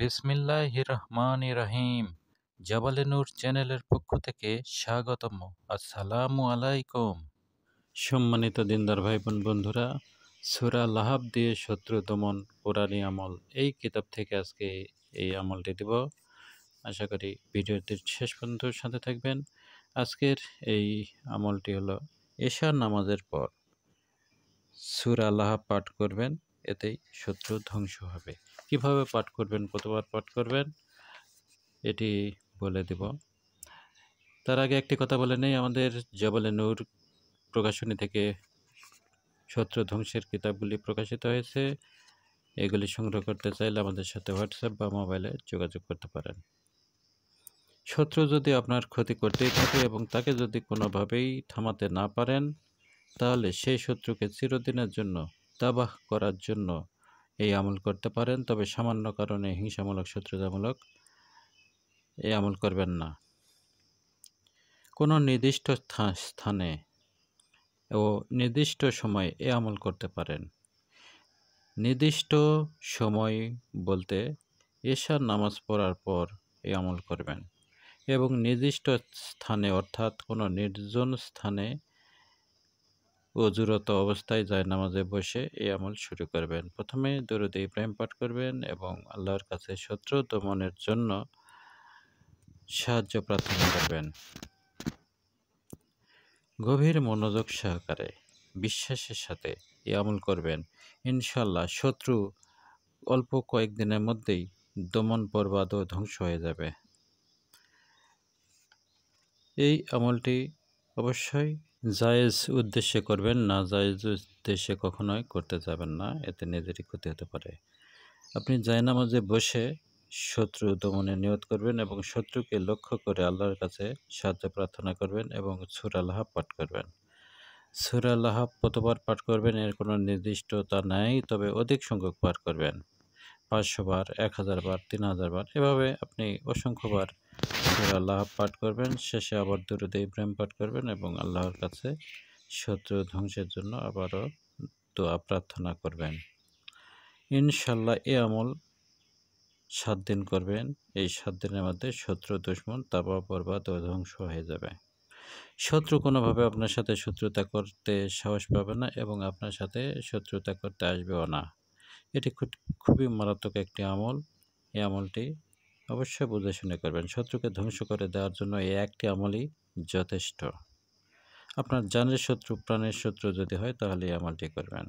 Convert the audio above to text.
বিসমিল্লাহির রহমানির রহিম। জাবালে নূর চ্যানেলের পক্ষ থেকে স্বাগতম। আসসালামু আলাইকুম। সম্মানিত দিনদার ভাই বোন বন্ধুরা, সূরা লাহাব দিয়ে শত্রু দমন কোরআনী আমল, এই কিতাব থেকে আজকে এই আমলটি দেব। আশা করি ভিডিওটির শেষ পর্যন্ত সাথে থাকবেন। আজকের এই আমলটি হলো এশার নামাজের পর সূরা লাহাব পাঠ করবেন, এতেই শত্রু ধ্বংস হবে। কিভাবে পাঠ করবেন, কতবার পাঠ করবেন, এটি বলে দেব। তার আগে একটি কথা বলে নেই, আমাদের জাবালে নূর প্রকাশনী থেকে শত্রু ধ্বংসের কিতাবগুলি প্রকাশিত হয়েছে। এগুলি সংগ্রহ করতে চাইলে আমাদের সাথে হোয়াটসঅ্যাপ বা মোবাইলে যোগাযোগ করতে পারেন। শত্রু যদি আপনার ক্ষতি করতেই থাকে এবং তাকে যদি কোনোভাবেই থামাতে না পারেন, তাহলে সেই শত্রুকে চিরদিনের জন্য তাবাহ করার জন্য এই আমল করতে পারেন। তবে সামান্য কারণে হিংসামূলক, শত্রুতামূলক এই আমল করবেন না। কোনো নির্দিষ্ট স্থানে ও নির্দিষ্ট সময়ে এ আমল করতে পারেন। নির্দিষ্ট সময় বলতে এশার নামাজ পড়ার পর এই আমল করবেন এবং নির্দিষ্ট স্থানে অর্থাৎ কোনো নির্জন স্থানে অজুরত অবস্থায় নামাজে বসে এই আমল শুরু করবেন। প্রথমে দরুদ ইব্রাহিম পাঠ করবেন এবং আল্লাহর কাছে শত্রু দমনের জন্য সাহায্য প্রার্থনা করবেন। গভীর মনোযোগ সহকারে বিশ্বাসের সাথে এই আমল করবেন। ইনশাল্লাহ শত্রু অল্প কয়েকদিনের মধ্যেই দমন বরবাদ ও ধ্বংস হয়ে যাবে। এই আমলটি অবশ্যই জায়েজ উদ্দেশ্যে করবেন, না জায়েজ উদ্দেশ্যে কখনোই করতে যাবেন না, এতে নিজেরই ক্ষতি হতে পারে। আপনি জায়নামাজে বসে শত্রু দমনের নিয়ত করবেন এবং শত্রুকে লক্ষ্য করে আল্লাহর কাছে সাহায্য প্রার্থনা করবেন এবং সূরা লাহাব পাঠ করবেন। সূরা লাহাব কতবার পাঠ করবেন এর কোনো নির্দিষ্টতা নাই, তবে অধিক সংখ্যক পাঠ করবেন। 500 বার, 1000 বার, 3000 বার, এভাবে আপনি অসংখ্যবার সূরা লাহাব পাঠ করবেন। শেষে আবার দরুদ ইব্রাহিম পাঠ করবেন এবং আল্লাহর কাছে শত্রু ধ্বংসের জন্য আবারও দোয়া প্রার্থনা করবেন। ইনশাল্লাহ এ আমল 7 দিন করবেন। এই 7 দিনের মধ্যে শত্রু দুশমন তাবাহ বরবাদ ও ধ্বংস হয়ে যাবে। শত্রু কোনোভাবে আপনার সাথে শত্রুতা করতে সাহস পাবে না এবং আপনার সাথে শত্রুতা করতে আসবেও না। এটি খুবই মারাত্মক একটি আমল। এই আমলটি অবশ্যই বুঝে শুনে করবেন। শত্রুকে ধ্বংস করে দেওয়ার জন্য এই একটি আমলই যথেষ্ট। আপনার জানের শত্রু, প্রাণের শত্রু যদি হয় তাহলে এই আমলটি করবেন।